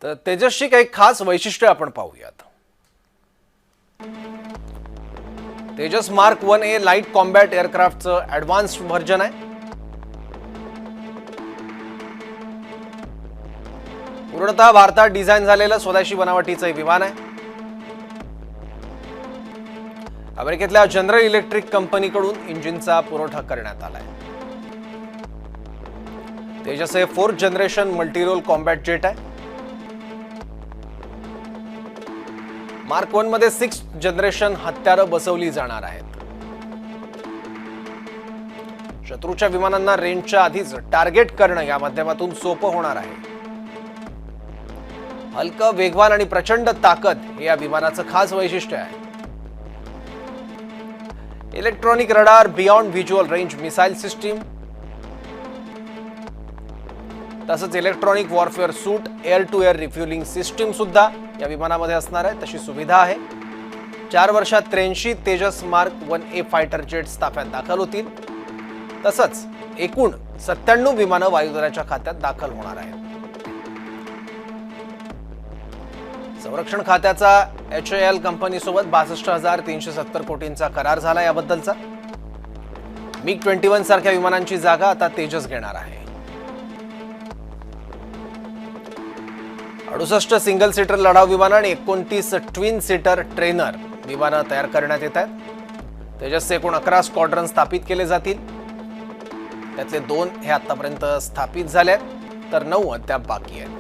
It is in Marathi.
तर तेजसची काही खास वैशिष्ट्ये आपण पाहूयात। Tejas mark 1A light combat एअरक्राफ्टचं ॲडव्हान्स्ड व्हर्जन आहे। पूर्णतः भारतात डिझाइन झालेलं स्वदेशी बनावटीचं विमान आहे। अमेरिकेतल्या जनरल इलेक्ट्रिक कंपनीकडून इंजिनचा पुरवठा करण्यात आलाय। तेजस हे 4th generation multirole combat jet आहे। मार्क 1 मध्ये 6th जनरेशन हत्यारं बसवली जाणार आहेत। शत्रूच्या विमानांना रेंजच्या आधीच टार्गेट करणं या माध्यमातून सोपं होणार आहे। हलकं, वेगवान आणि प्रचंड ताकद हे या विमानाचं खास वैशिष्ट्य आहे। Electronic radar, beyond visual range missile system, तसंच electronic warfare suite, air to air refuelling system सुद्धा या विमानामध्ये असणार आहे। तशी सुविधा आहे। 4 वर्षात 83 तेजस मार्क 1A फायटर जेट्स ताफ्यात दाखल होतील। तसंच एकूण 97 विमानं वायुदलाच्या खात्यात दाखल होणार आहेत। संरक्षण खात्याचा HAL कंपनीसोबत 62,370 कोटींचा करार झाला। याबद्दलचा MiG-21 सारख्या विमानांची जागा आता तेजस घेणार आहे। 68 सिंगल सीटर लढाऊ विमानं आणि 29 ट्विन सीटर ट्रेनर विमानं तयार करण्यात येत आहेत। तेजसचे एकूण 11 स्क्वॉड्रन स्थापित केले जातील। त्यातले 2 हे आतापर्यंत स्थापित झाले आहेत, तर 9 अद्याप बाकी आहेत।